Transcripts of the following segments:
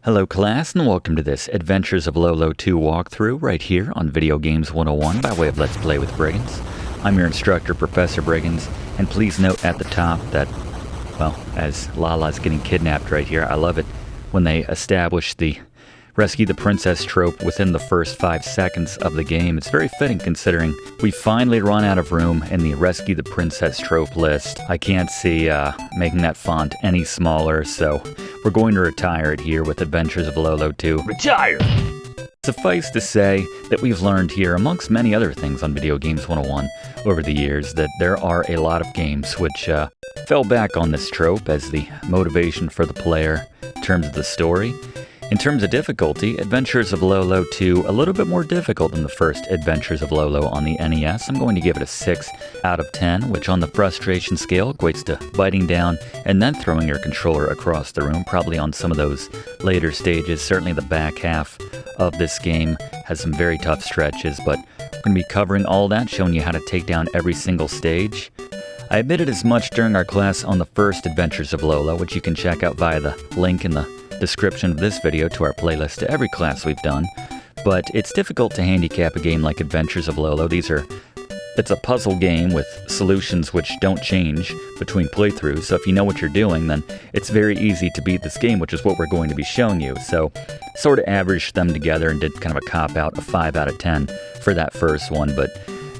Hello class, and welcome to this Adventures of Lolo 2 walkthrough right here on Video Games 101 by way of Let's Play with Briggins. I'm your instructor, Professor Briggins, and please note at the top that, well, as Lala's getting kidnapped right here, I love it when they establish the rescue the princess trope within the first 5 seconds of the game. It's very fitting considering we finally run out of room in the rescue the princess trope list. I can't see making that font any smaller, so we're going to retire it here with Adventures of Lolo 2. Retire! Suffice to say that we've learned here, amongst many other things on Video Games 101 over the years, that there are a lot of games which fell back on this trope as the motivation for the player in terms of the story. In terms of difficulty, Adventures of Lolo 2, a little bit more difficult than the first Adventures of Lolo on the NES. I'm going to give it a 6 out of 10, which on the frustration scale equates to biting down and then throwing your controller across the room, probably on some of those later stages. Certainly the back half of this game has some very tough stretches, but we're going to be covering all that, showing you how to take down every single stage. I admitted as much during our class on the first Adventures of Lolo, which you can check out via the link in the description of this video to our playlist to every class we've done, but it's difficult to handicap a game like Adventures of Lolo. It's a puzzle game with solutions which don't change between playthroughs, so if you know what you're doing, then it's very easy to beat this game, which is what we're going to be showing you. So, sort of averaged them together and did kind of a cop-out, a 5 out of 10 for that first one, but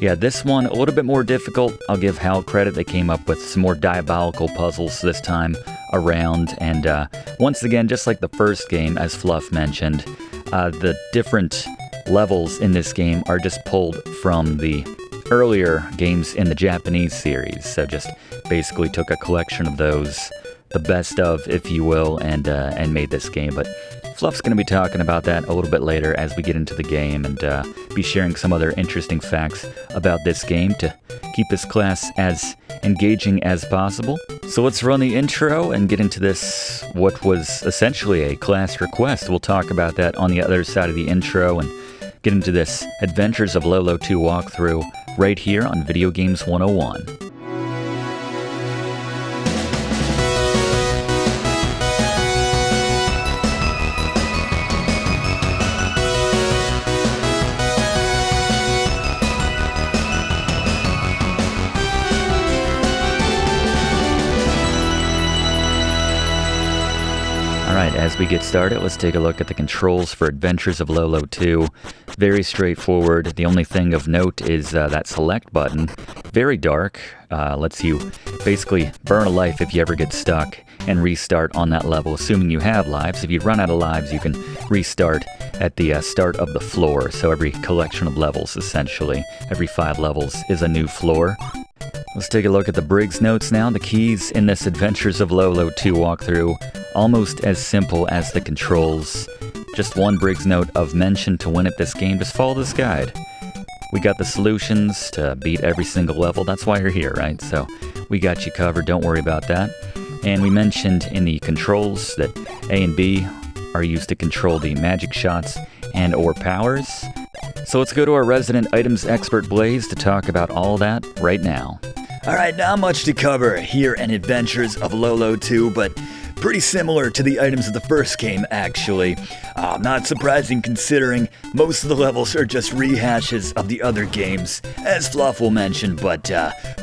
yeah, this one, a little bit more difficult. I'll give HAL credit. They came up with some more diabolical puzzles this time around. And once again, just like the first game, as Fluff mentioned, the different levels in this game are just pulled from the earlier games in the Japanese series. So just basically took a collection of those, the best of, if you will, and made this game. But Fluff's going to be talking about that a little bit later as we get into the game and be sharing some other interesting facts about this game to keep this class as engaging as possible. So let's run the intro and get into this, what was essentially a class request. We'll talk about that on the other side of the intro and get into this Adventures of Lolo 2 walkthrough right here on Video Games 101. Alright, as we get started, let's take a look at the controls for Adventures of Lolo 2. Very straightforward. The only thing of note is that select button. Very dark. Lets you basically burn a life if you ever get stuck and restart on that level, assuming you have lives. If you run out of lives, you can restart at the start of the floor. So every collection of levels, essentially, every 5 levels is a new floor. Let's take a look at the Briggs notes now. The keys in this Adventures of Lolo 2 walkthrough, almost as simple as the controls. Just one Briggs note of mention to win at this game, just follow this guide. We got the solutions to beat every single level, that's why you're here, right? So we got you covered, don't worry about that. And we mentioned in the controls that A and B are used to control the magic shots and or powers. So let's go to our resident items expert Blaze to talk about all that right now. Alright, not much to cover here in Adventures of Lolo 2, but pretty similar to the items of the first game, actually. Not surprising considering most of the levels are just rehashes of the other games, as Fluff will mention, but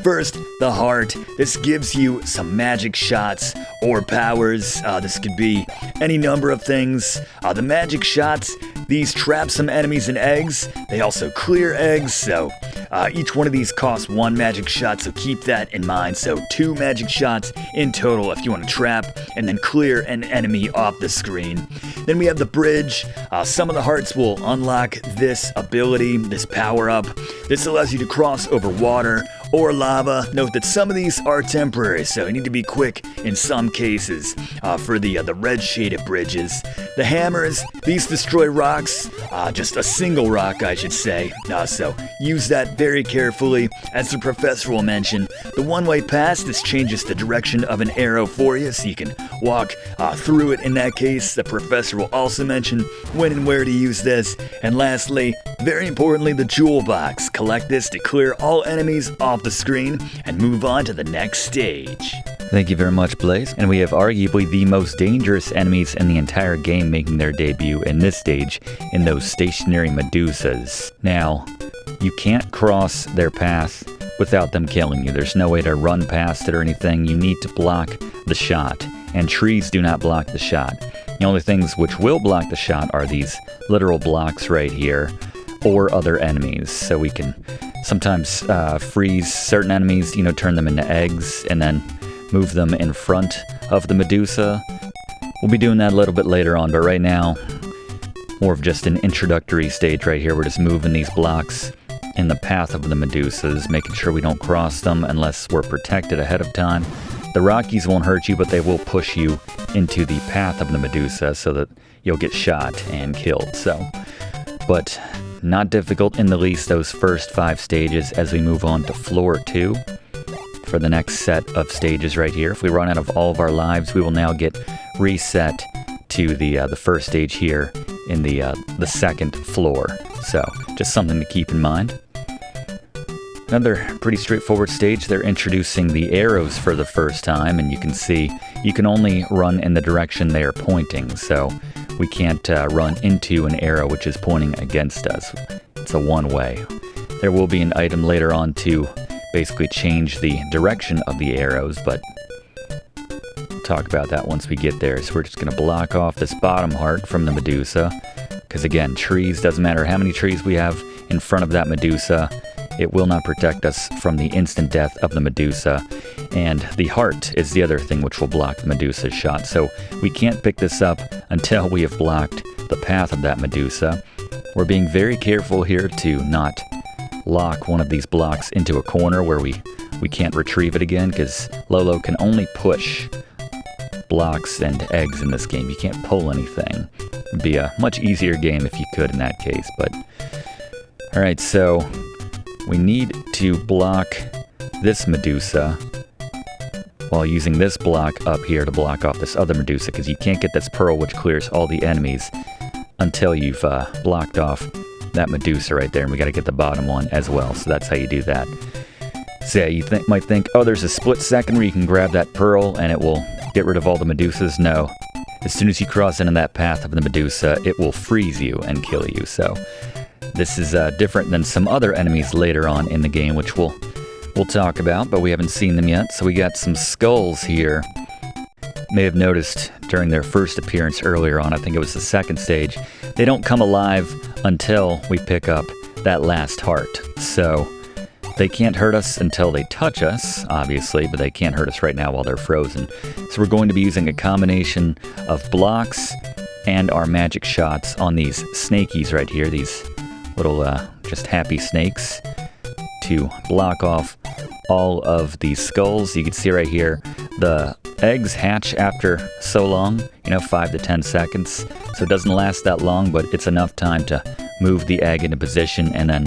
first, the heart. This gives you some magic shots or powers. This could be any number of things. The magic shots, these trap some enemies in eggs. They also clear eggs, so each one of these costs 1 magic shot, so keep that in mind. So 2 magic shots in total if you want to trap and then clear an enemy off the screen. Then we have the bridge. Some of the hearts will unlock this ability, this power-up. This allows you to cross over water or lava. Note that some of these are temporary, so you need to be quick in some cases for the red shaded bridges. The hammers, these destroy rocks, just a single rock I should say, so use that very carefully. As the professor will mention, the one-way pass, this changes the direction of an arrow for you, so you can walk through it in that case. The professor will also mention when and where to use this. And lastly, very importantly, the jewel box. Collect this to clear all enemies off the screen and move on to the next stage. Thank you very much, Blaze. And we have arguably the most dangerous enemies in the entire game making their debut in this stage in those stationary Medusas. Now, you can't cross their path without them killing you. There's no way to run past it or anything. You need to block the shot, and trees do not block the shot. The only things which will block the shot are these literal blocks right here, or other enemies. So we can sometimes freeze certain enemies, turn them into eggs, and then move them in front of the Medusa. We'll be doing that a little bit later on, but right now, more of just an introductory stage right here. We're just moving these blocks in the path of the Medusas, making sure we don't cross them unless we're protected ahead of time. The Rockies won't hurt you, but they will push you into the path of the Medusa so that you'll get shot and killed. But not difficult in the least, those first 5 stages. As we move on to floor 2 for the next set of stages right here. If we run out of all of our lives, we will now get reset to the first stage here in the second floor. So just something to keep in mind. Another pretty straightforward stage. They're introducing the arrows for the first time, and you can see you can only run in the direction they are pointing. So we can't run into an arrow which is pointing against us. It's a one-way. There will be an item later on to basically change the direction of the arrows, but we'll talk about that once we get there. So we're just going to block off this bottom heart from the Medusa, because again, trees, doesn't matter how many trees we have in front of that Medusa, it will not protect us from the instant death of the Medusa. And the heart is the other thing which will block the Medusa's shot. So we can't pick this up until we have blocked the path of that Medusa. We're being very careful here to not lock one of these blocks into a corner where we can't retrieve it again, because Lolo can only push blocks and eggs in this game. You can't pull anything. It'd be a much easier game if you could in that case. But alright, so we need to block this Medusa while using this block up here to block off this other Medusa, because you can't get this pearl which clears all the enemies until you've blocked off that Medusa right there, and we got to get the bottom one as well. So that's how you do that. So yeah, you might think, oh, there's a split second where you can grab that pearl and it will get rid of all the Medusas. No. As soon as you cross into that path of the Medusa, it will freeze you and kill you. So this is different than some other enemies later on in the game, which we'll talk about, but we haven't seen them yet. So we got some skulls here. May have noticed during their first appearance earlier on, I think it was the second stage, they don't come alive until we pick up that last heart. So they can't hurt us until they touch us, obviously, but they can't hurt us right now while they're frozen. So we're going to be using a combination of blocks and our magic shots on these snakies right here, these little just happy snakes, to block off all of these skulls. You can see right here, the eggs hatch after so long, 5 to 10 seconds. So it doesn't last that long, but it's enough time to move the egg into position, and then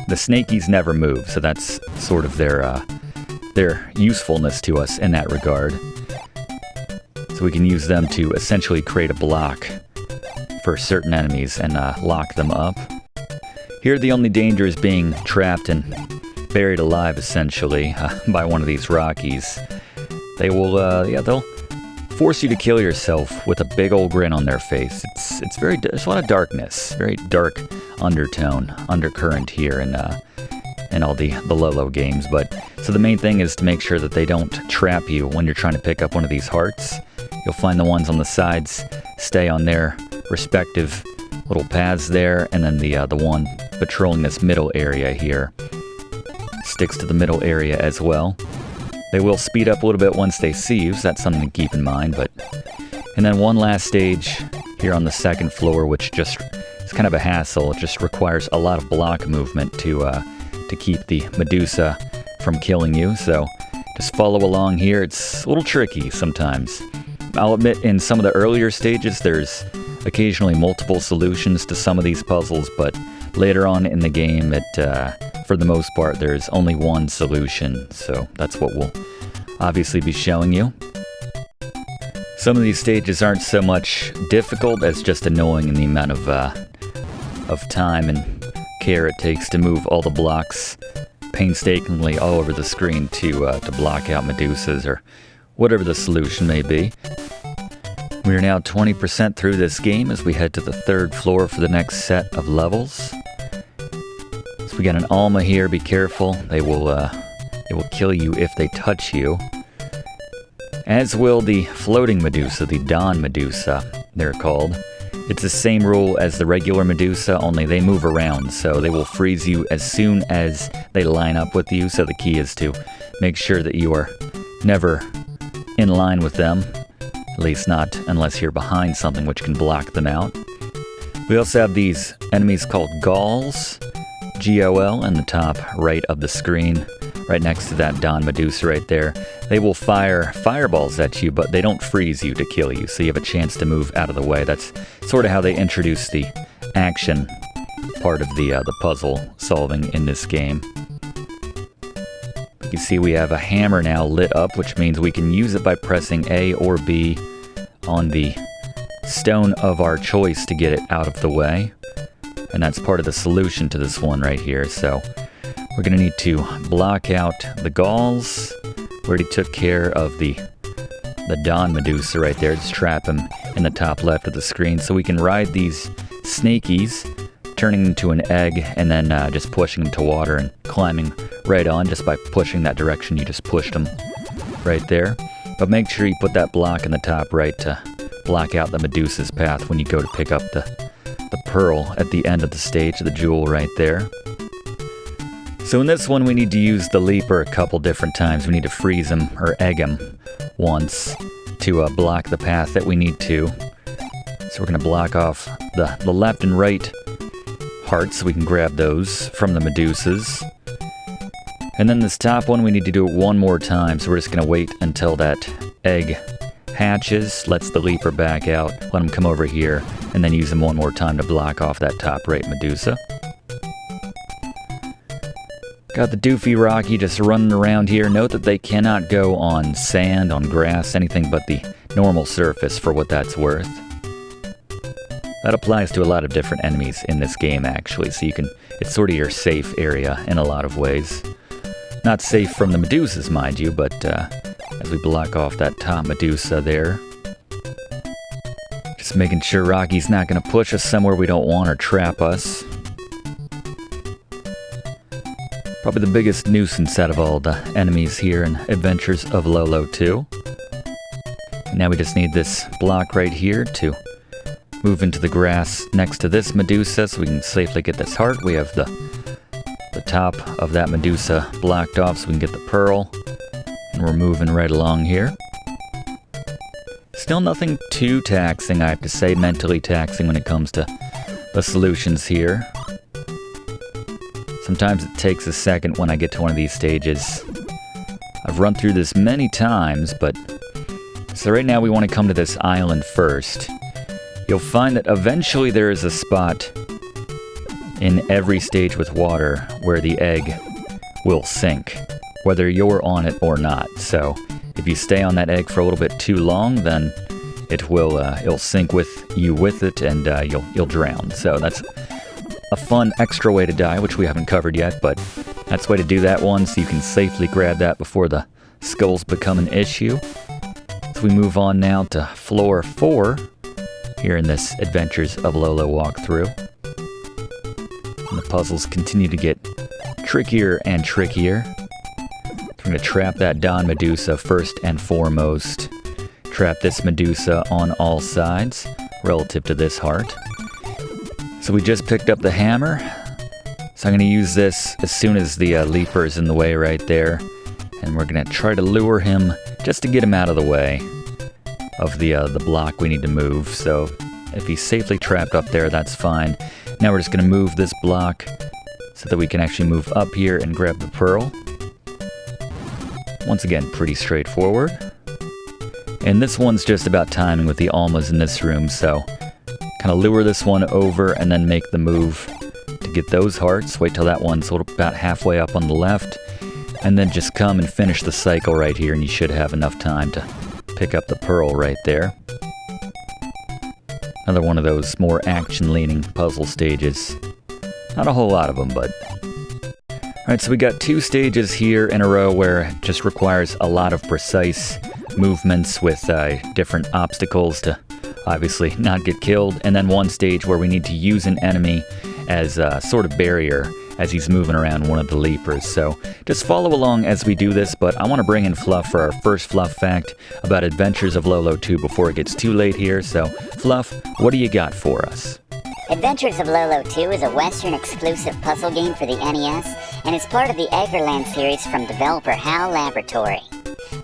the snakies never move. So that's sort of their usefulness to us in that regard. So we can use them to essentially create a block for certain enemies and lock them up. Here the only danger is being trapped and buried alive, essentially, by one of these Rockies. They will, they'll force you to kill yourself with a big old grin on their face. There's a lot of darkness, very dark undercurrent here in all the Lolo games. But so the main thing is to make sure that they don't trap you when you're trying to pick up one of these hearts. You'll find the ones on the sides stay on their respective little paths there, and then the one patrolling this middle area here sticks to the middle area as well. They will speed up a little bit once they see you, so that's something to keep in mind. And then one last stage here on the second floor, which just is kind of a hassle. It just requires a lot of block movement to keep the Medusa from killing you. So just follow along here. It's a little tricky sometimes. I'll admit, in some of the earlier stages, there's occasionally multiple solutions to some of these puzzles, but later on in the game, for the most part, there's only one solution. So that's what we'll obviously be showing you. Some of these stages aren't so much difficult as just annoying in the amount of time and care it takes to move all the blocks painstakingly all over the screen to block out Medusas or whatever the solution may be. We are now 20% through this game as we head to the 3rd floor for the next set of levels. So we got an Alma here, be careful. It will kill you if they touch you. As will the floating Medusa, the Dawn Medusa, they're called. It's the same rule as the regular Medusa, only they move around, so they will freeze you as soon as they line up with you. So the key is to make sure that you are never in line with them, at least not unless you're behind something which can block them out. We also have these enemies called Gauls, G-O-L, in the top right of the screen, right next to that Dawn Medusa right there. They will fire fireballs at you, but they don't freeze you to kill you, so you have a chance to move out of the way. That's sort of how they introduce the action part of the puzzle solving in this game. You can see we have a hammer now lit up, which means we can use it by pressing A or B on the stone of our choice to get it out of the way. And that's part of the solution to this one right here. So we're going to need to block out the Gauls. We already took care of the Dawn Medusa right there. Just trap him in the top left of the screen. So we can ride these snakies, turning into an egg, and then just pushing them to water and climbing right on just by pushing that direction. You just pushed them right there. But make sure you put that block in the top right to block out the Medusa's path when you go to pick up the pearl at the end of the stage, the jewel right there. So in this one, we need to use the leaper a couple different times. We need to freeze him or egg him once to block the path that we need to. So we're going to block off the left and right hearts so we can grab those from the Medusas. And then this top one, we need to do it one more time. So we're just going to wait until that egg hatches, lets the leaper back out, let him come over here, and then use him one more time to block off that top right Medusa. Got the Doofy Rocky just running around here. Note that they cannot go on sand, on grass, anything but the normal surface for what that's worth. That applies to a lot of different enemies in this game, actually, so it's sort of your safe area in a lot of ways. Not safe from the Medusas, mind you, but as we block off that top Medusa there. Just making sure Rocky's not going to push us somewhere we don't want or trap us. Probably the biggest nuisance out of all the enemies here in Adventures of Lolo 2. Now we just need this block right here to move into the grass next to this Medusa so we can safely get this heart. We have the top of that Medusa blocked off so we can get the pearl. And we're moving right along here. Still nothing too taxing, I have to say, mentally taxing when it comes to the solutions here. Sometimes it takes a second when I get to one of these stages. I've run through this many times, but... So right now we want to come to this island first. You'll find that eventually there is a spot in every stage with water where the egg will sink, whether you're on it or not. So if you stay on that egg for a little bit too long, then it'll sink with you with it, and you'll drown. So that's a fun extra way to die, which we haven't covered yet, but that's the way to do that one, so you can safely grab that before the skulls become an issue. So we move on now to floor 4 here in this Adventures of Lolo walkthrough. And the puzzles continue to get trickier and trickier. We're going to trap that Dawn Medusa first and foremost. Trap this Medusa on all sides relative to this heart. So we just picked up the hammer. So I'm going to use this as soon as the leaper is in the way right there. And we're going to try to lure him just to get him out of the way of the block we need to move. So if he's safely trapped up there, that's fine. Now we're just going to move this block so that we can actually move up here and grab the pearl. Once again, pretty straightforward. And this one's just about timing with the Almas in this room, so kind of lure this one over and then make the move to get those hearts. Wait till that one's about halfway up on the left, and then just come and finish the cycle right here, and you should have enough time to pick up the pearl right there. Another one of those more action-leaning puzzle stages. Not a whole lot of them, but... Alright, so we got 2 stages here in a row where it just requires a lot of precise movements with different obstacles to obviously not get killed, and then one stage where we need to use an enemy as a sort of barrier as he's moving around one of the leapers. So just follow along as we do this, but I want to bring in Fluff for our first Fluff fact about Adventures of Lolo 2 before it gets too late here. So Fluff, what do you got for us? Adventures of Lolo 2 is a Western exclusive puzzle game for the NES and is part of the Eggerland series from developer HAL Laboratory.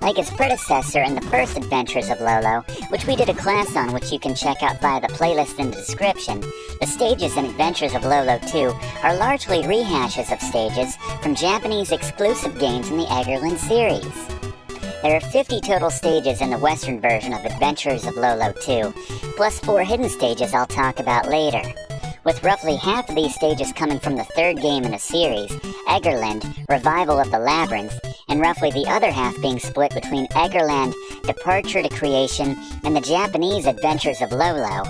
Like its predecessor in the first Adventures of Lolo, which we did a class on which you can check out via the playlist in the description, the stages in Adventures of Lolo 2 are largely rehashes of stages from Japanese exclusive games in the Eggerland series. There are 50 total stages in the Western version of Adventures of Lolo 2, plus 4 hidden stages I'll talk about later. With roughly half of these stages coming from the third game in the series, Eggerland, Revival of the Labyrinth, and roughly the other half being split between Eggerland, Departure to Creation, and the Japanese Adventures of Lolo,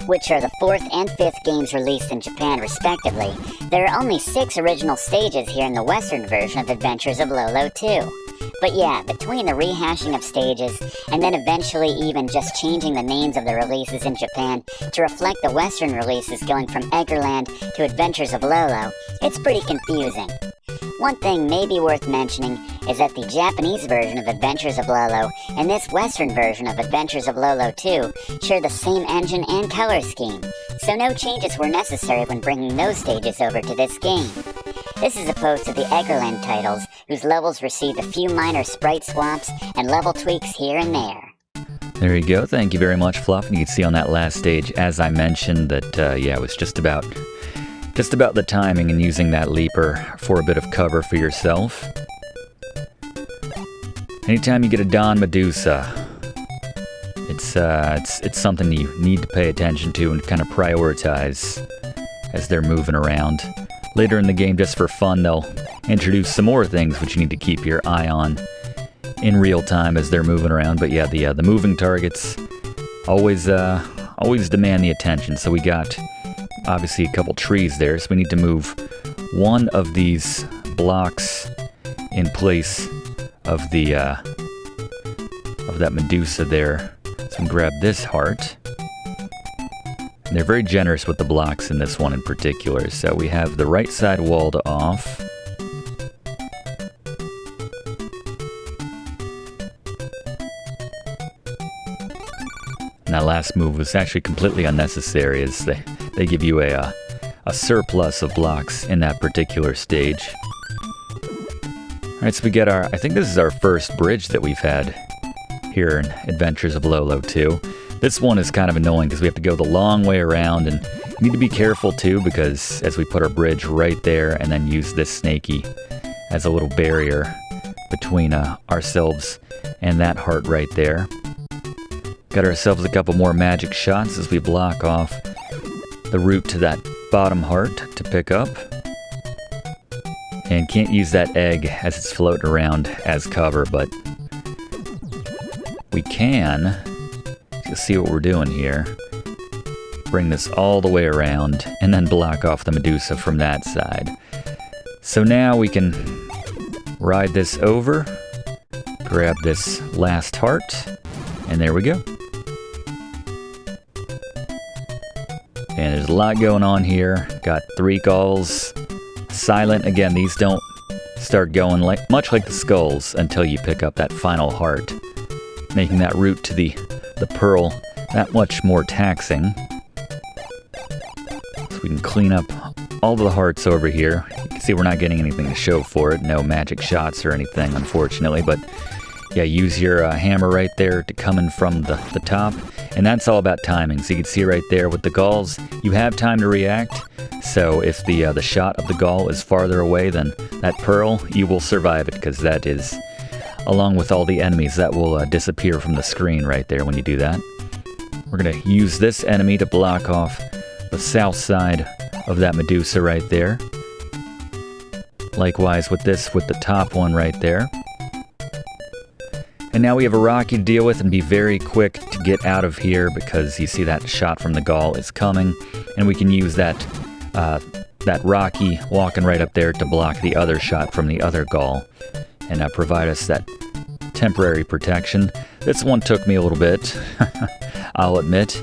which are the 4th and 5th games released in Japan respectively. There are only 6 original stages here in the Western version of Adventures of Lolo 2. But yeah, between the rehashing of stages, and then eventually even just changing the names of the releases in Japan to reflect the Western releases going from Eggerland to Adventures of Lolo, it's pretty confusing. One thing maybe worth mentioning is that the Japanese version of Adventures of Lolo and this Western version of Adventures of Lolo 2 share the same engine and color scheme, so no changes were necessary when bringing those stages over to this game. This is opposed to the Eggerland titles, whose levels received a few minor sprite swaps and level tweaks here and there. There you go. Thank you very much, Fluff. And you can see on that last stage, as I mentioned, that it was just about the timing and using that leaper for a bit of cover for yourself. Anytime you get a Don Medusa, it's something you need to pay attention to and kind of prioritize as they're moving around. Later in the game, just for fun, they'll introduce some more things which you need to keep your eye on in real time as they're moving around. But yeah, the moving targets always demand the attention. So we got obviously a couple trees there, so we need to move one of these blocks in place of that Medusa there. So I'm grab this heart. And they're very generous with the blocks in this one in particular. So we have the right side walled off. And that last move was actually completely unnecessary, as they give you a surplus of blocks in that particular stage. Alright, so we get I think this is our first bridge that we've had here in Adventures of Lolo 2. This one is kind of annoying because we have to go the long way around, and we need to be careful too, because as we put our bridge right there and then use this snaky as a little barrier between ourselves and that heart right there. Got ourselves a couple more magic shots as we block off the route to that bottom heart to pick up. And can't use that egg as it's floating around as cover, but we can, you'll see what we're doing here, bring this all the way around and then block off the Medusa from that side. So now we can ride this over, grab this last heart, and there we go. And there's a lot going on here. Got 3 galls. Silent. Again, these don't start going much like the skulls until you pick up that final heart, making that route to the pearl that much more taxing. So we can clean up all of the hearts over here. You can see we're not getting anything to show for it. No magic shots or anything, unfortunately. But yeah, use your hammer right there to come in from the top. And that's all about timing. So you can see right there with the galls, you have time to react. So if the shot of the gall is farther away than that pearl, you will survive it, because that is, along with all the enemies, that will disappear from the screen right there when you do that. We're going to use this enemy to block off the south side of that Medusa right there. Likewise with the top one right there. And now we have a Rocky to deal with, and be very quick to get out of here, because you see that shot from the gall is coming, and we can use that Rocky walking right up there to block the other shot from the other gall, and provide us that temporary protection. This one took me a little bit, I'll admit.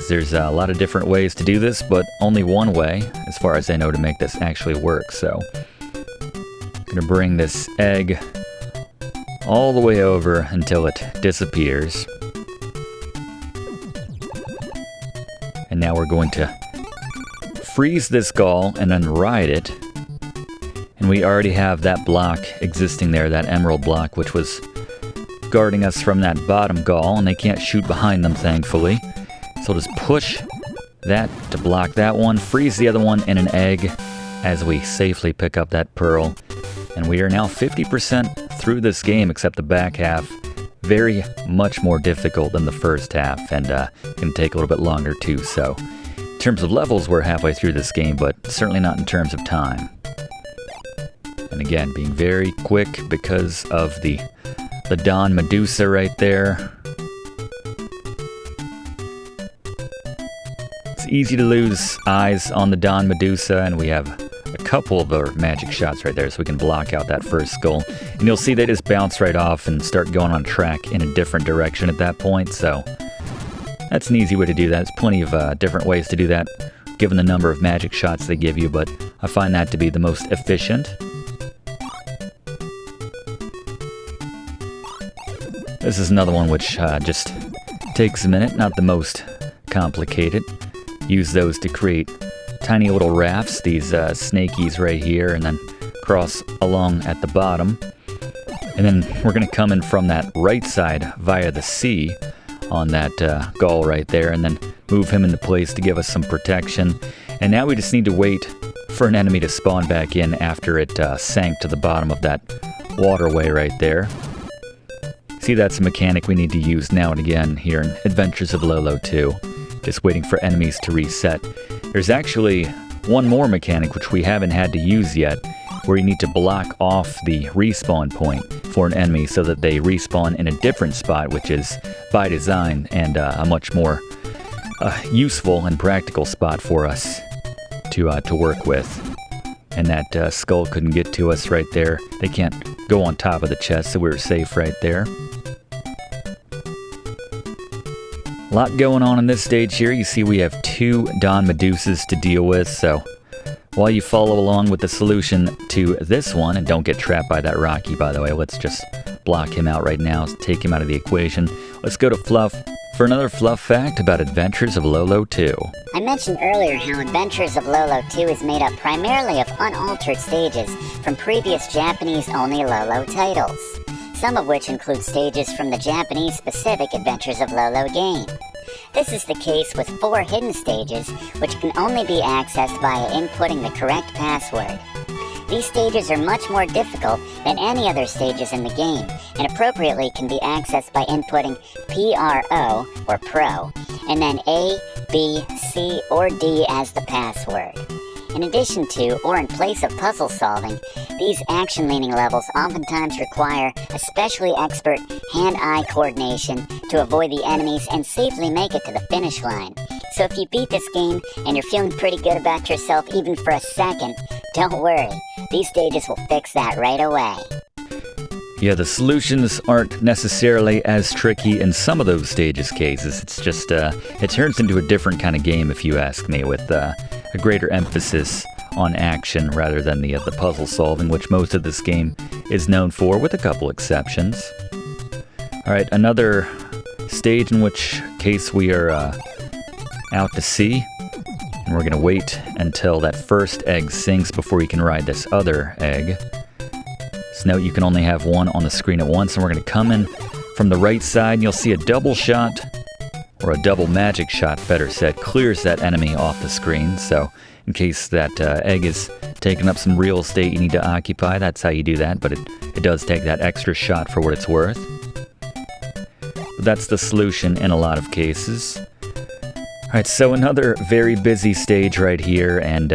There's a lot of different ways to do this, but only one way, as far as I know, to make this actually work. So, I'm gonna bring this egg all the way over until it disappears. And now we're going to freeze this gall and then ride it. And we already have that block existing there, that emerald block, which was guarding us from that bottom gall, and they can't shoot behind them, thankfully. So just push that to block that one, freeze the other one in an egg as we safely pick up that pearl. And we are now 50% through this game, except the back half. Very much more difficult than the first half, and can take a little bit longer too. So in terms of levels, we're halfway through this game, but certainly not in terms of time. And again, being very quick because of the Dawn Medusa right there. It's easy to lose eyes on the Dawn Medusa, and we have a couple of our magic shots right there, so we can block out that first skull. And you'll see they just bounce right off and start going on track in a different direction at that point, so that's an easy way to do that. There's plenty of different ways to do that, given the number of magic shots they give you, but I find that to be the most efficient. This is another one which just takes a minute, not the most complicated. Use those to create tiny little rafts, these snakies right here, and then cross along at the bottom. And then we're going to come in from that right side via the sea on that gall right there, and then move him into place to give us some protection. And now we just need to wait for an enemy to spawn back in after it sank to the bottom of that waterway right there. See, that's a mechanic we need to use now and again here in Adventures of Lolo 2. Just waiting for enemies to reset. There's actually one more mechanic which we haven't had to use yet, where you need to block off the respawn point for an enemy so that they respawn in a different spot, which is by design and a much more useful and practical spot for us to work with. And that skull couldn't get to us right there. They can't go on top of the chest, so we were safe right there. A lot going on in this stage here. You see we have 2 Dawn Medusas to deal with, so while you follow along with the solution to this one, and don't get trapped by that Rocky, by the way, let's just block him out right now, take him out of the equation. Let's go to Fluff for another Fluff fact about Adventures of Lolo 2. I mentioned earlier how Adventures of Lolo 2 is made up primarily of unaltered stages from previous Japanese-only Lolo titles, some of which include stages from the Japanese-specific Adventures of Lolo game. This is the case with 4 hidden stages, which can only be accessed via inputting the correct password. These stages are much more difficult than any other stages in the game, and appropriately can be accessed by inputting PRO, or Pro, and then A, B, C, or D as the password. In addition to, or in place of puzzle solving, these action-leaning levels oftentimes require especially expert hand-eye coordination to avoid the enemies and safely make it to the finish line. So if you beat this game and you're feeling pretty good about yourself even for a second, don't worry, these stages will fix that right away. Yeah, the solutions aren't necessarily as tricky in some of those stages cases. It's just, it turns into a different kind of game, if you ask me, with a greater emphasis on action rather than the puzzle solving, which most of this game is known for, with a couple exceptions. Alright, another stage in which case we are out to sea, and we're going to wait until that first egg sinks before we can ride this other egg. So note you can only have one on the screen at once, and we're going to come in from the right side, and you'll see a double shot, or a double magic shot, better said, clears that enemy off the screen. So in case that egg is taking up some real estate you need to occupy, that's how you do that, but it does take that extra shot for what it's worth. But that's the solution in a lot of cases. Alright, so another very busy stage right here, and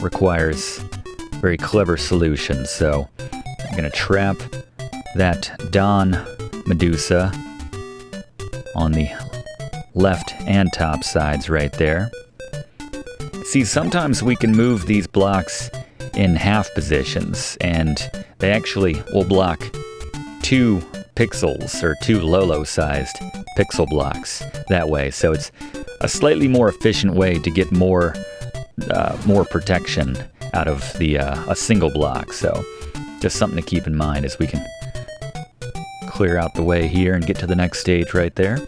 requires very clever solutions. So I'm going to trap that Dawn Medusa on the left and top sides right there. See, sometimes we can move these blocks in half positions, and they actually will block 2 pixels, or 2 Lolo-sized pixel blocks that way. So it's a slightly more efficient way to get more protection out of the a single block. So just something to keep in mind as we can clear out the way here and get to the next stage right there.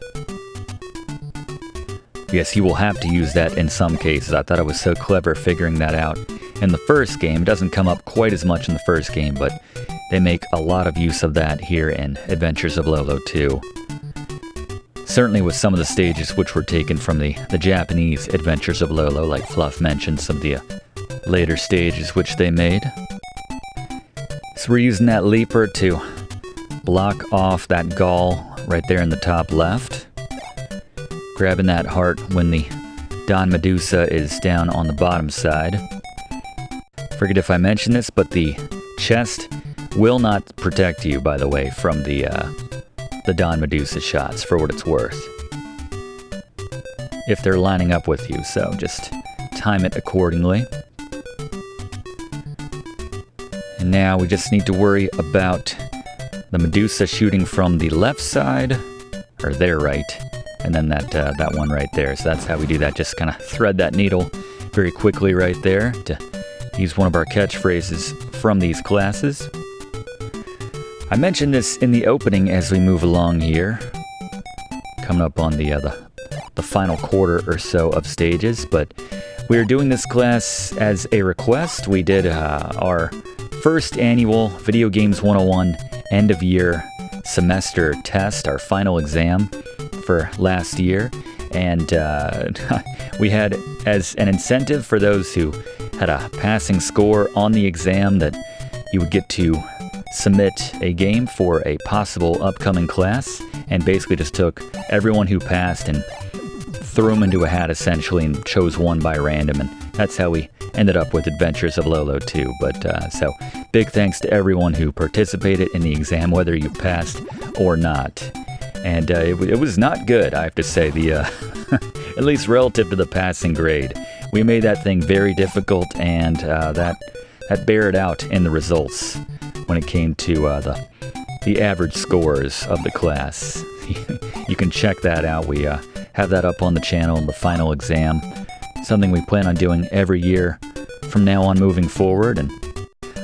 Yes, you will have to use that in some cases. I thought it was so clever figuring that out in the first game. It doesn't come up quite as much in the first game, but they make a lot of use of that here in Adventures of Lolo 2. Certainly with some of the stages which were taken from the Japanese Adventures of Lolo, like Fluff mentioned some of the later stages which they made. So we're using that leaper to block off that gall right there in the top left. Grabbing that heart when the Don Medusa is down on the bottom side. Forget if I mentioned this, but the chest will not protect you, by the way, from the Don Medusa shots, for what it's worth, if they're lining up with you, so just time it accordingly. And now we just need to worry about the Medusa shooting from the left side, or their right, and then that one right there. So that's how we do that. Just kind of thread that needle very quickly right there to use one of our catchphrases from these classes. I mentioned this in the opening as we move along here, coming up on the final quarter or so of stages, but we are doing this class as a request. We did our first annual Video Games 101 end of year semester test, our final exam for last year, and we had as an incentive for those who had a passing score on the exam that you would get to submit a game for a possible upcoming class, and basically just took everyone who passed and threw them into a hat essentially and chose one by random, and that's how we ended up with Adventures of Lolo 2. But so big thanks to everyone who participated in the exam, whether you passed or not. And it was not good, I have to say, the at least relative to the passing grade. We made that thing very difficult, and that bared out in the results when it came to the average scores of the class. You can check that out. We have that up on the channel in the final exam. Something we plan on doing every year from now on moving forward, and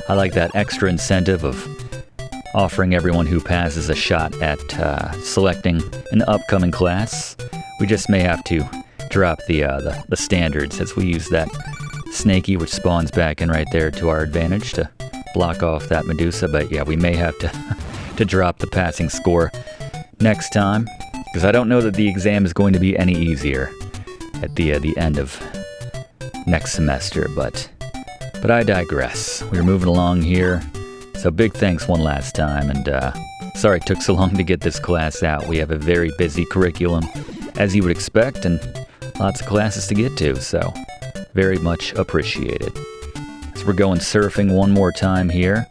I like that extra incentive of offering everyone who passes a shot at selecting an upcoming class. We just may have to drop the standards as we use that snaky, which spawns back in right there to our advantage to block off that Medusa. But yeah, we may have to drop the passing score next time, because I don't know that the exam is going to be any easier at the end of next semester. But I digress. We're moving along here. So big thanks one last time, and sorry it took so long to get this class out. We have a very busy curriculum, as you would expect, and lots of classes to get to, so very much appreciated. So we're going surfing one more time here,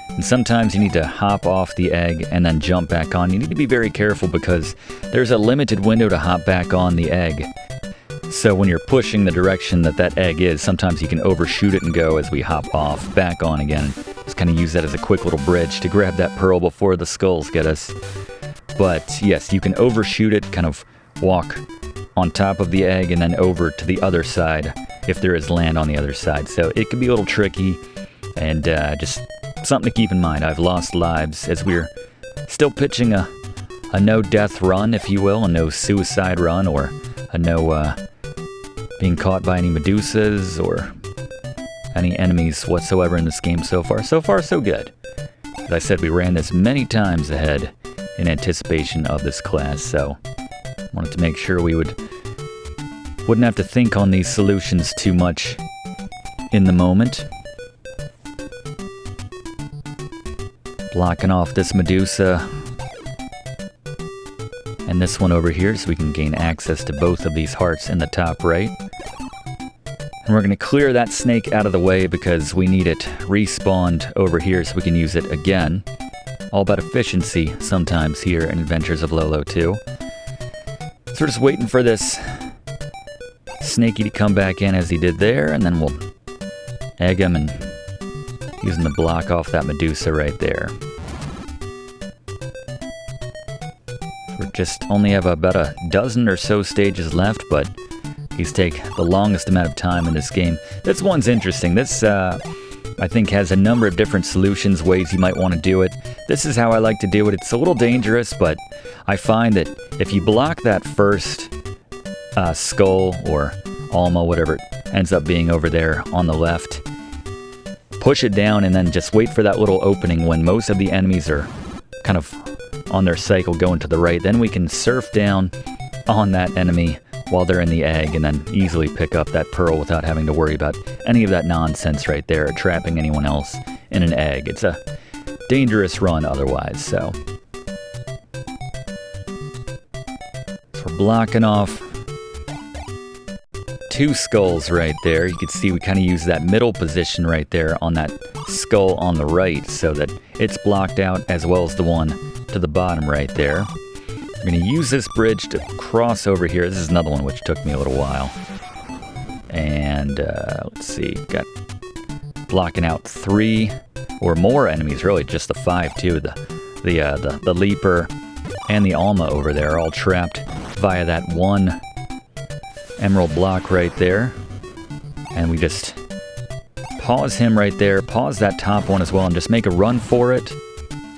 and sometimes you need to hop off the egg and then jump back on. You need to be very careful because there's a limited window to hop back on the egg. So when you're pushing the direction that egg is, sometimes you can overshoot it and go as we hop off, back on again. Just kind of use that as a quick little bridge to grab that pearl before the skulls get us. But yes, you can overshoot it, kind of walk on top of the egg and then over to the other side if there is land on the other side. So it can be a little tricky, and just something to keep in mind. I've lost lives as we're still pitching a no-death run, if you will, a no-suicide run, or a no being caught by any Medusas or any enemies whatsoever in this game so far. So far, so good. As I said, we ran this many times ahead in anticipation of this class, so wanted to make sure we wouldn't have to think on these solutions too much in the moment. Blocking off this Medusa and this one over here so we can gain access to both of these hearts in the top right. And we're going to clear that snake out of the way because we need it respawned over here so we can use it again. All about efficiency sometimes here in Adventures of Lolo 2. So we're just waiting for this snaky to come back in as he did there, and then we'll egg him and using the block off that Medusa right there. We just only have about a dozen or so stages left, but these take the longest amount of time in this game. This one's interesting. This, I think, has a number of different solutions, ways you might want to do it. This is how I like to do it. It's a little dangerous, but I find that if you block that first skull or Alma, whatever it ends up being over there on the left, push it down and then just wait for that little opening when most of the enemies are kind of on their cycle going to the right. Then we can surf down on that enemy while they're in the egg and then easily pick up that pearl without having to worry about any of that nonsense right there, trapping anyone else in an egg. It's a dangerous run otherwise, so we're blocking off 2 skulls right there. You can see we kind of use that middle position right there on that skull on the right so that it's blocked out, as well as the one to the bottom right there. We're going to use this bridge to cross over here. This is another one which took me a little while. And let's see, got blocking out 3 or more enemies, really just the 5 too. The Leaper and the Alma over there are all trapped via that one emerald block right there. And we just pause him right there, pause that top one as well, and just make a run for it.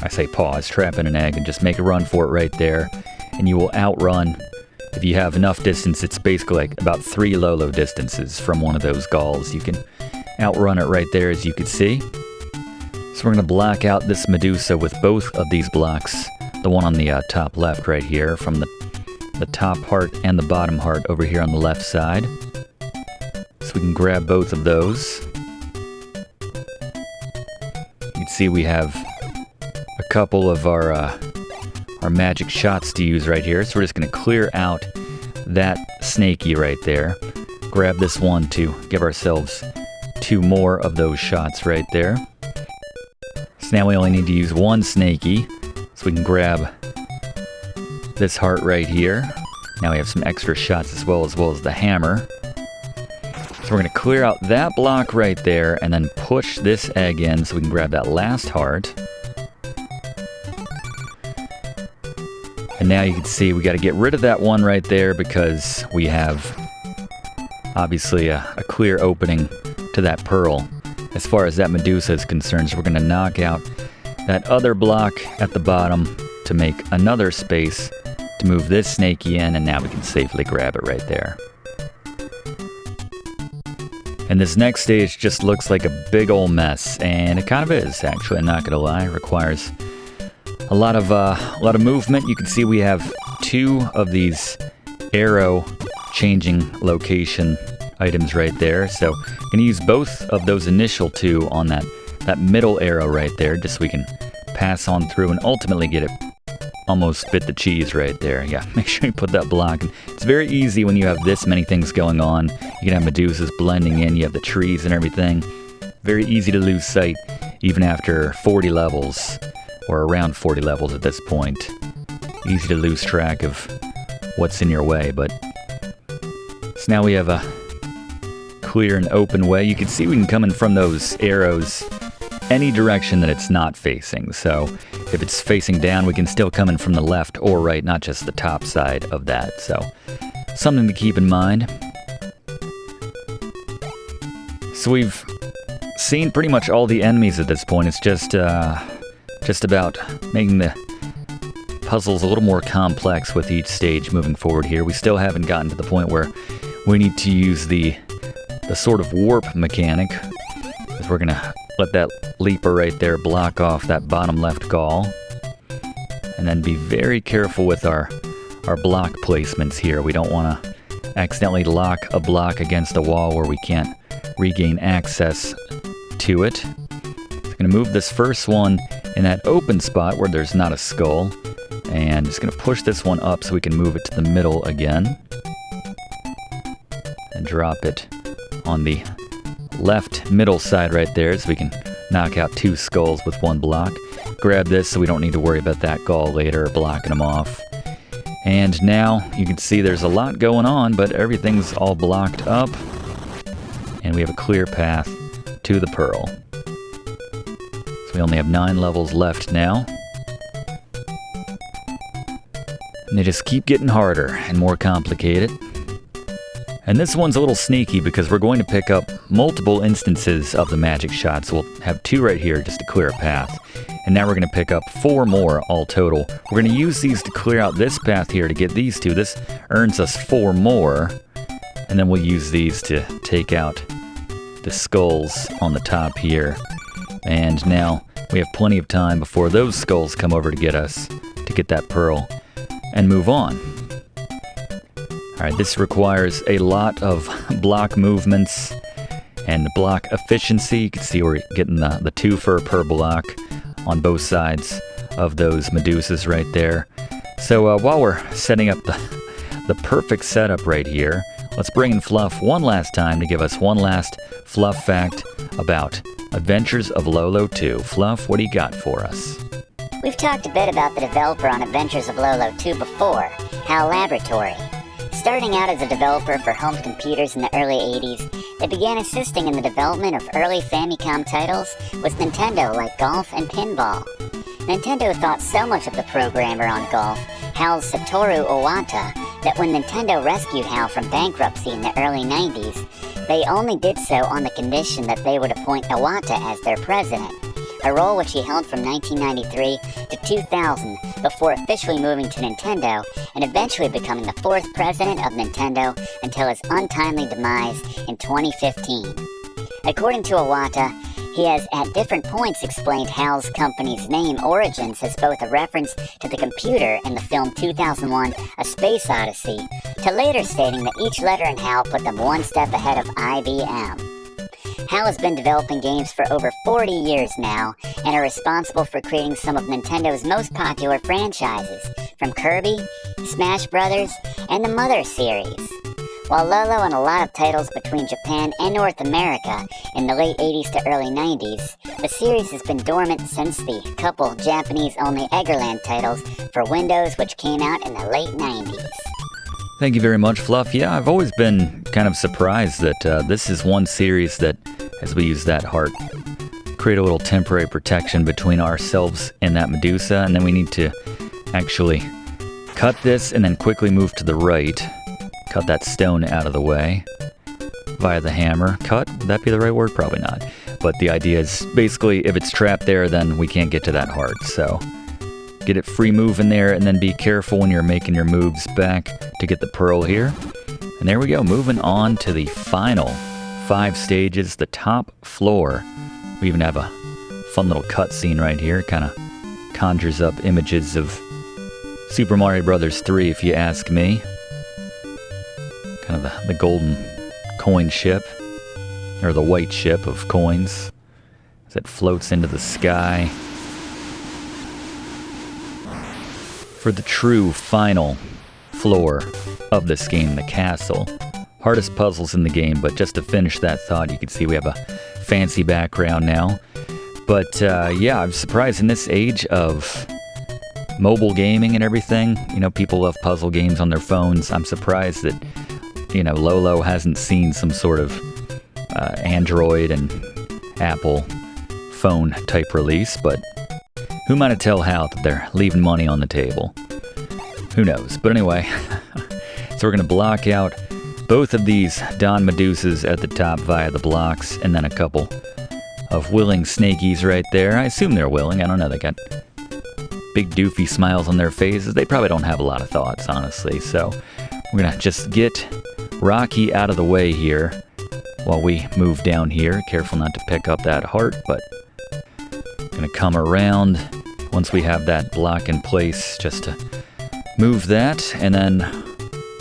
I say pause, trap in an egg, and just make a run for it right there. And you will outrun, if you have enough distance, it's basically like about 3 Lolo distances from one of those galls. You can outrun it right there, as you can see. So we're going to block out this Medusa with both of these blocks. The one on the top left right here, from the top heart and the bottom heart over here on the left side. So we can grab both of those. You can see we have a couple of our magic shots to use right here. So we're just going to clear out that snaky right there. Grab this one to give ourselves 2 more of those shots right there. So now we only need to use 1 snaky. So we can grab this heart right here. Now we have some extra shots as well as the hammer. So we're going to clear out that block right there and then push this egg in so we can grab that last heart. And now you can see we got to get rid of that one right there because we have obviously a clear opening to that pearl as far as that Medusa is concerned. So we're going to knock out that other block at the bottom to make another space to move this snaky in, and now we can safely grab it right there. And this next stage just looks like a big old mess, and it kind of is, actually. I'm not going to lie. It requires a lot of movement. You can see we have 2 of these arrow changing location items right there. So I'm going to use both of those initial 2 on that middle arrow right there, just so we can pass on through and ultimately get it almost bit the cheese right there. Yeah, make sure you put that block in. It's very easy when you have this many things going on. You can have Medusas blending in, you have the trees and everything. Very easy to lose sight even after 40 levels. Or around 40 levels at this point. Easy to lose track of what's in your way, but so now we have a clear and open way. You can see we can come in from those arrows any direction that it's not facing. So if it's facing down, we can still come in from the left or right, not just the top side of that. So something to keep in mind. So we've seen pretty much all the enemies at this point. It's just about making the puzzles a little more complex with each stage moving forward here. We still haven't gotten to the point where we need to use the sort of warp mechanic, because we're going to let that Leaper right there block off that bottom left gall. And then be very careful with our block placements here. We don't want to accidentally lock a block against a wall where we can't regain access to it. So I'm going to move this first one in that open spot where there's not a skull, and just going to push this one up so we can move it to the middle again, and drop it on the left middle side right there so we can knock out 2 skulls with 1 block. Grab this so we don't need to worry about that gall later, blocking them off. And now you can see there's a lot going on, but everything's all blocked up, and we have a clear path to the pearl. We only have 9 levels left now. And they just keep getting harder and more complicated. And this one's a little sneaky because we're going to pick up multiple instances of the magic shots. We'll have 2 right here just to clear a path. And now we're going to pick up 4 more all total. We're going to use these to clear out this path here to get these 2. This earns us 4 more. And then we'll use these to take out the skulls on the top here. And now we have plenty of time before those skulls come over to get us, to get that pearl, and move on. Alright, this requires a lot of block movements and block efficiency. You can see we're getting the 2 per block on both sides of those Medusas right there. So while we're setting up the perfect setup right here, let's bring in Fluff one last time to give us one last Fluff fact about Adventures of Lolo 2. Fluff, what do you got for us? We've talked a bit about the developer on Adventures of Lolo 2 before, HAL Laboratory. Starting out as a developer for home computers in the early 80s, they began assisting in the development of early Famicom titles with Nintendo like Golf and Pinball. Nintendo thought so much of the programmer on Golf, HAL's Satoru Iwata, that when Nintendo rescued HAL from bankruptcy in the early 90s, they only did so on the condition that they would appoint Iwata as their president, a role which he held from 1993 to 2000 before officially moving to Nintendo and eventually becoming the 4th president of Nintendo until his untimely demise in 2015. According to Iwata, he has at different points explained HAL's company's name origins as both a reference to the computer in the film 2001 A Space Odyssey, to later stating that each letter in HAL put them one step ahead of IBM. HAL has been developing games for over 40 years now and are responsible for creating some of Nintendo's most popular franchises, from Kirby, Smash Bros., and the Mother series. While Lolo and a lot of titles between Japan and North America in the late 80s to early 90s, the series has been dormant since the couple Japanese-only Eggerland titles for Windows which came out in the late 90s. Thank you very much, Fluff. Yeah, I've always been kind of surprised that this is one series that, as we use that heart, create a little temporary protection between ourselves and that Medusa, and then we need to actually cut this and then quickly move to the right. Cut that stone out of the way via the hammer. Cut? Would that be the right word? Probably not. But the idea is basically if it's trapped there, then we can't get to that heart. So get it free moving there, and then be careful when you're making your moves back to get the pearl here. And there we go, moving on to the final 5 stages, the top floor. We even have a fun little cutscene right here. Kind of conjures up images of Super Mario Bros. 3, if you ask me. Kind of the golden coin ship, or the white ship of coins, as it floats into the sky. For the true final floor of this game, the castle. Hardest puzzles in the game, but just to finish that thought, you can see we have a fancy background now. But yeah, I'm surprised in this age of mobile gaming and everything, you know, people love puzzle games on their phones. I'm surprised that, you know, Lolo hasn't seen some sort of Android and Apple phone type release, but who am I to tell HAL that they're leaving money on the table? Who knows? But anyway, so we're going to block out both of these Don Medusas at the top via the blocks, and then a couple of willing snakies right there. I assume they're willing. I don't know. They got big doofy smiles on their faces. They probably don't have a lot of thoughts, honestly. So we're going to just get Rocky out of the way here while we move down here. Careful not to pick up that heart, but going to come around once we have that block in place just to move that, and then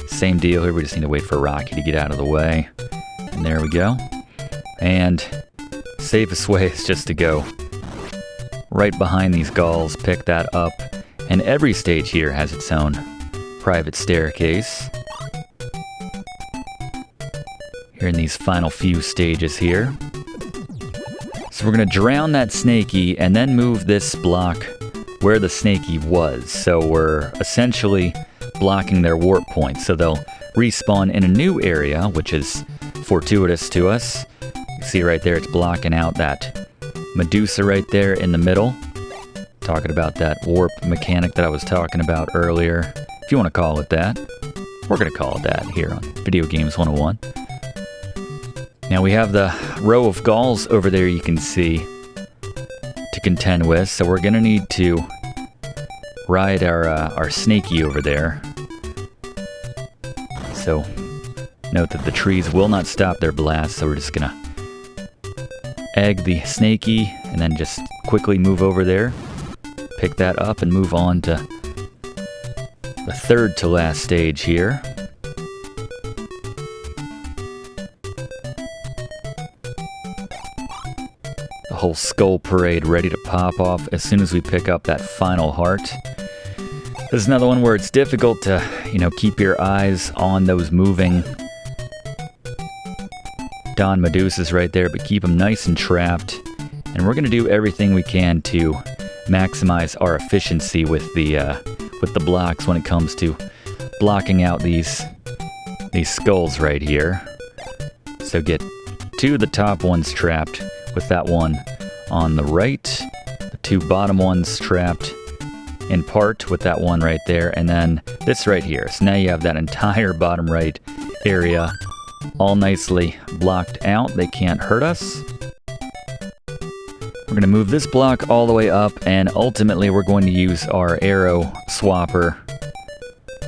same deal here. We just need to wait for Rocky to get out of the way, and there we go. And safest way is just to go right behind these galls, pick that up, and every stage here has its own private staircase. Here in these final few stages here. So we're going to drown that snaky and then move this block where the snaky was. So we're essentially blocking their warp point. So they'll respawn in a new area, which is fortuitous to us. You see right there, it's blocking out that Medusa right there in the middle. Talking about that warp mechanic that I was talking about earlier. if you want to call it that. We're going to call it that here on Video Games 101. Now we have the row of galls over there you can see to contend with, so we're going to need to ride our snaky over there. So note that the trees will not stop their blast, so we're just going to egg the snaky and then just quickly move over there, pick that up and move on to the third to last stage here. The whole skull parade ready to pop off as soon as we pick up that final heart. This is another one where it's difficult to, keep your eyes on those moving Don Medusas right there, but keep them nice and trapped. And we're going to do everything we can to maximize our efficiency with the blocks when it comes to blocking out these skulls right here. So get two of the top ones trapped with that one on the right, the two bottom ones trapped in part with that one right there, and then this right here. So now you have that entire bottom right area all nicely blocked out. They can't hurt us. We're going to move this block all the way up, and ultimately we're going to use our arrow swapper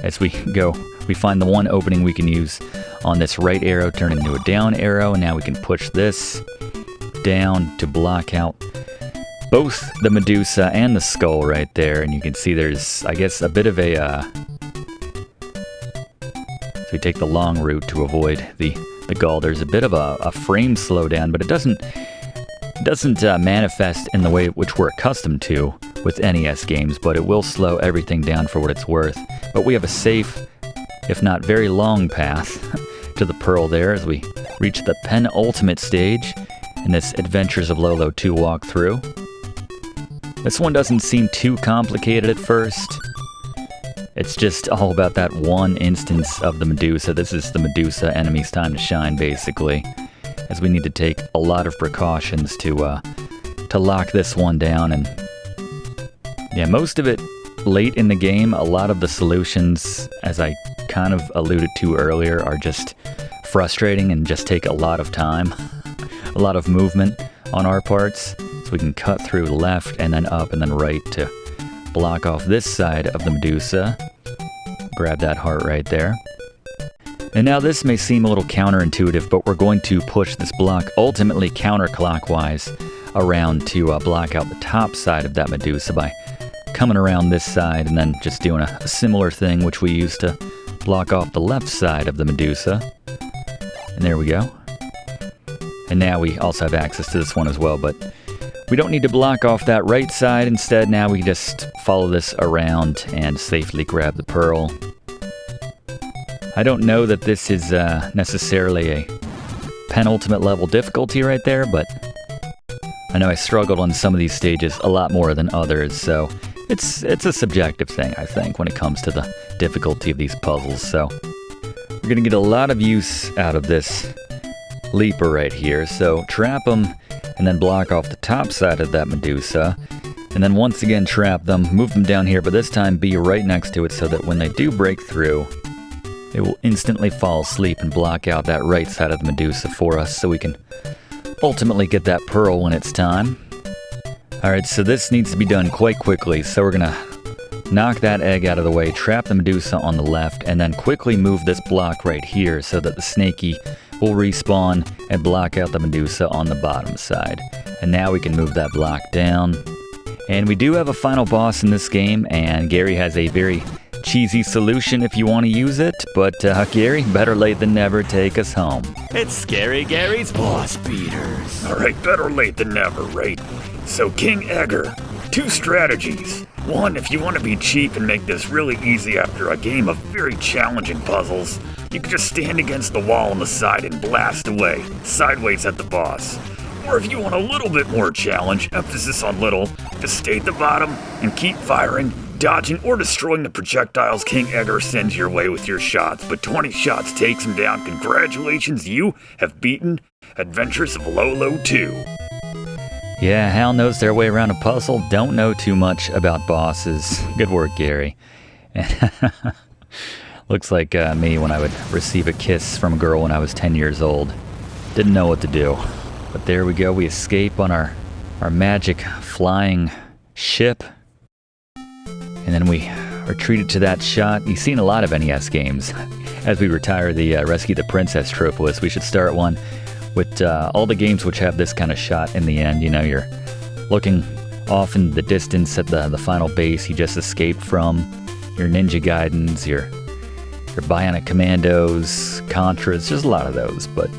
as we go. We find the one opening we can use on this right arrow, turn it into a down arrow, and now we can push this down to block out both the Medusa and the skull right there. And you can see there's, I guess, a bit of a... so we take the long route to avoid the gall. There's a bit of a frame slowdown, but it doesn't manifest in the way which we're accustomed to with NES games, but it will slow everything down for what it's worth. But we have a safe, if not very long path to the pearl there as we reach the penultimate stage in this Adventures of Lolo 2 walkthrough. This one doesn't seem too complicated at first. It's just all about that one instance of the Medusa. This is the Medusa enemy's time to shine, basically, as we need to take a lot of precautions to lock this one down. And yeah, most of it late in the game. A lot of the solutions, as I kind of alluded to earlier, are just frustrating and just take a lot of time, a lot of movement on our parts. So we can cut through left and then up and then right to block off this side of the Medusa. Grab that heart right there. And now this may seem a little counterintuitive, but we're going to push this block ultimately counterclockwise around to block out the top side of that Medusa by coming around this side and then just doing a similar thing which we used to block off the left side of the Medusa. And there we go. And now we also have access to this one as well, but we don't need to block off that right side. Instead, now we just follow this around and safely grab the pearl. I don't know that this is necessarily a penultimate level difficulty right there, but I know I struggled on some of these stages a lot more than others, so it's a subjective thing, I think, when it comes to the difficulty of these puzzles. So we're going to get a lot of use out of this leaper right here. So trap them and then block off the top side of that Medusa, and then once again trap them, move them down here, but this time be right next to it so that when they do break through, it will instantly fall asleep and block out that right side of the Medusa for us so we can ultimately get that pearl when it's time. Alright, so this needs to be done quite quickly, so we're gonna knock that egg out of the way, trap the Medusa on the left, and then quickly move this block right here so that the snaky will respawn and block out the Medusa on the bottom side. And now we can move that block down. And we do have a final boss in this game, and Gary has a very cheesy solution if you want to use it, but Gary, better late than never, take us home. It's Scary Gary's Boss Beaters. Alright, better late than never, right? So King Edgar, 2 strategies. One, if you want to be cheap and make this really easy after a game of very challenging puzzles, you can just stand against the wall on the side and blast away, sideways at the boss. Or if you want a little bit more challenge, emphasis on little, just stay at the bottom and keep firing, dodging or destroying the projectiles King Edgar sends your way with your shots. But 20 shots takes him down. Congratulations, you have beaten Adventures of Lolo 2. Yeah, HAL knows their way around a puzzle. Don't know too much about bosses. Good work, Gary. Looks like me when I would receive a kiss from a girl when I was 10 years old. Didn't know what to do. But there we go, we escape on our magic flying ship. And then we are treated to that shot. You've seen a lot of NES games. As we retire the Rescue the Princess trope list, we should start one with all the games which have this kind of shot in the end. You know, you're looking off in the distance at the final base you just escaped from. Your Ninja Gaidens, your Bionic Commandos, Contras, there's a lot of those. But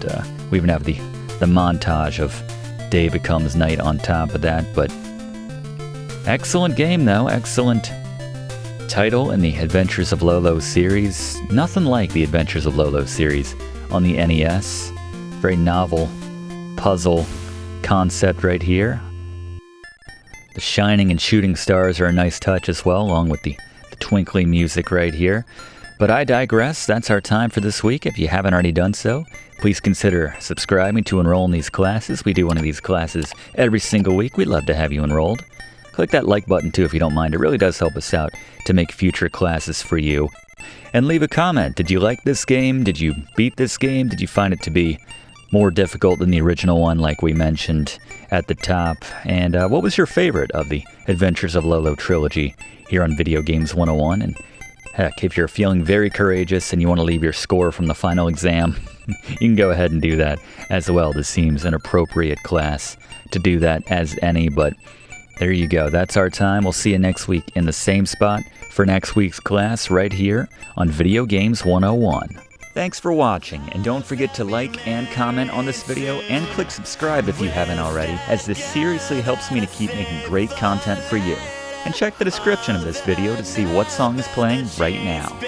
we even have the montage of day becomes night on top of that. But excellent game though, excellent title in the Adventures of Lolo series. Nothing like the Adventures of Lolo series on the NES. Very novel puzzle concept right here. The shining and shooting stars are a nice touch as well, along with the twinkly music right here. But I digress. That's our time for this week. If you haven't already done so, please consider subscribing to enroll in these classes. We do one of these classes every single week. We'd love to have you enrolled. Click that like button too if you don't mind. It really does help us out to make future classes for you. And leave a comment. Did you like this game? Did you beat this game? Did you find it to be more difficult than the original one like we mentioned at the top? And what was your favorite of the Adventures of Lolo trilogy here on Video Games 101? And heck, if you're feeling very courageous and you want to leave your score from the final exam, you can go ahead and do that as well. This seems an appropriate class to do that as any, but there you go. That's our time. We'll see you next week in the same spot for next week's class right here on Video Games 101. Thanks for watching, and don't forget to like and comment on this video and click subscribe if you haven't already, as this seriously helps me to keep making great content for you. And check the description of this video to see what song is playing right now.